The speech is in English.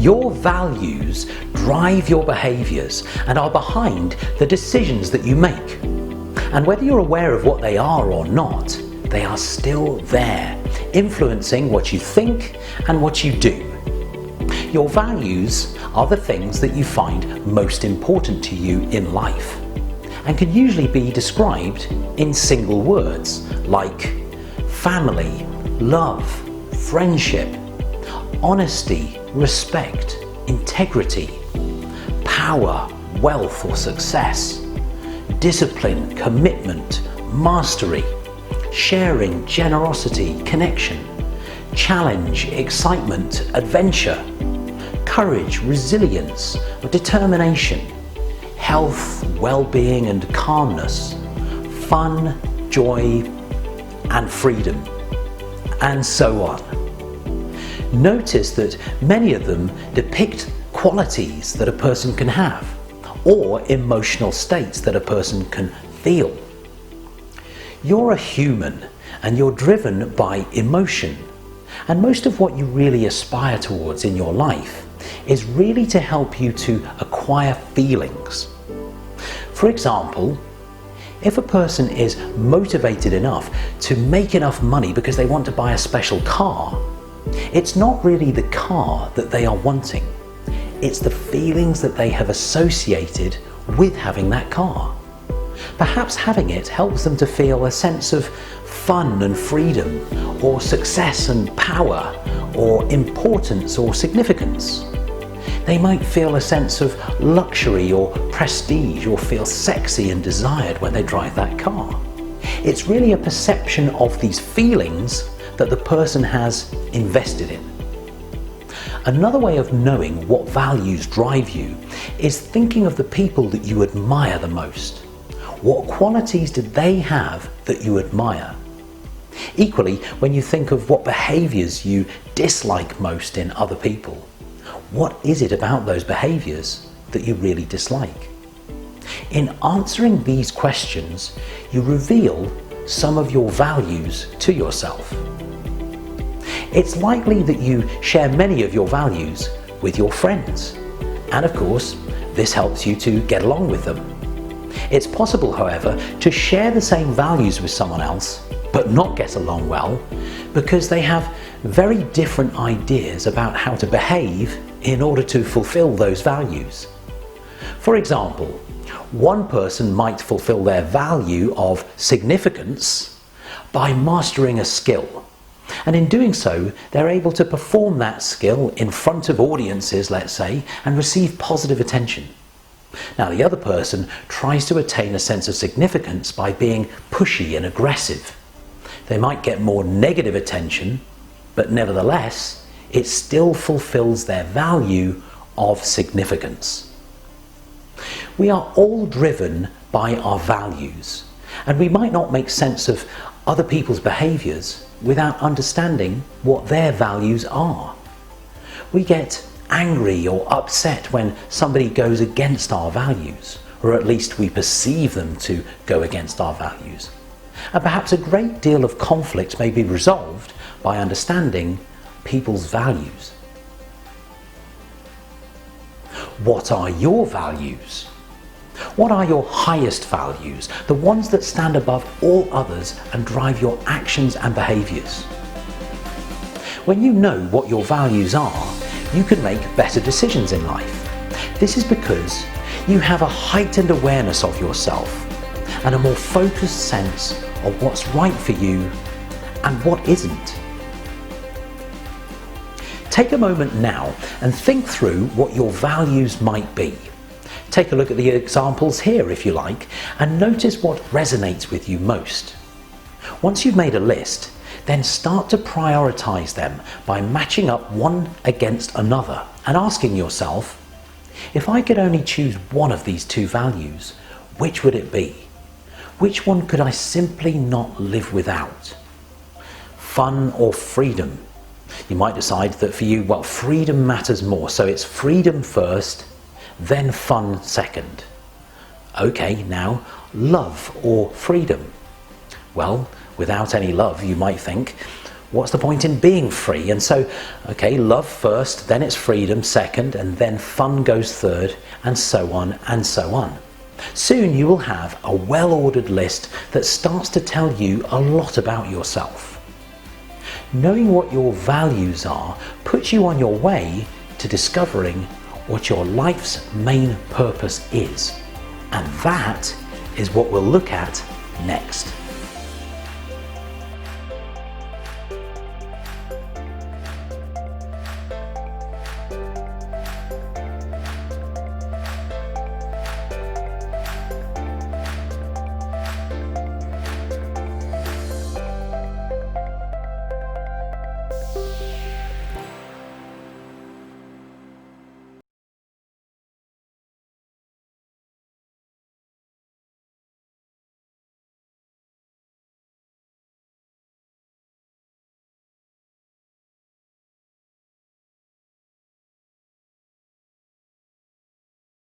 Your values drive your behaviours and are behind the decisions that you make. And whether you're aware of what they are or not, they are still there, influencing what you think and what you do. Your values are the things that you find most important to you in life, and can usually be described in single words like family, love, friendship, honesty, respect, integrity, power, wealth or success, discipline, commitment, mastery, sharing, generosity, connection, challenge, excitement, adventure, courage, resilience, determination, health, well-being and calmness, fun, joy and freedom, and so on. Notice that many of them depict qualities that a person can have, or emotional states that a person can feel. You're a human and you're driven by emotion, and most of what you really aspire towards in your life is really to help you to acquire feelings. For example, if a person is motivated enough to make enough money because they want to buy a special car, it's not really the car that they are wanting. It's the feelings that they have associated with having that car. Perhaps having it helps them to feel a sense of fun and freedom, or success and power, or importance or significance. They might feel a sense of luxury or prestige, or feel sexy and desired when they drive that car. It's really a perception of these feelings that the person has invested in. Another way of knowing what values drive you is thinking of the people that you admire the most. What qualities did they have that you admire? Equally, when you think of what behaviours you dislike most in other people, what is it about those behaviours that you really dislike? In answering these questions, you reveal some of your values to yourself. It's likely that you share many of your values with your friends, and of course, this helps you to get along with them. It's possible, however, to share the same values with someone else but not get along well because they have very different ideas about how to behave in order to fulfill those values. For example, one person might fulfill their value of significance by mastering a skill, and in doing so they're able to perform that skill in front of audiences, let's say, and receive positive attention. Now the other person tries to attain a sense of significance by being pushy and aggressive. They might get more negative attention, but nevertheless it still fulfills their value of significance. We are all driven by our values, and we might not make sense of other people's behaviours without understanding what their values are. We get angry or upset when somebody goes against our values, or at least we perceive them to go against our values. And perhaps a great deal of conflict may be resolved by understanding people's values. What are your values? What are your highest values, the ones that stand above all others and drive your actions and behaviours? When you know what your values are, you can make better decisions in life. This is because you have a heightened awareness of yourself and a more focused sense of what's right for you and what isn't. Take a moment now and think through what your values might be. Take a look at the examples here if you like, and notice what resonates with you most. Once you've made a list, then start to prioritize them by matching up one against another and asking yourself, if I could only choose one of these two values, which would it be? Which one could I simply not live without? Fun or freedom? You might decide that for you, well, freedom matters more, so it's freedom first, then fun second. Okay, now love or freedom? Well, without any love, you might think, What's the point in being free? And so, okay, love first, then it's freedom second, and then fun goes third, and so on and so on. Soon you will have a well-ordered list that starts to tell you a lot about yourself. Knowing what your values are puts you on your way to discovering what your life's main purpose is. And that is what we'll look at next.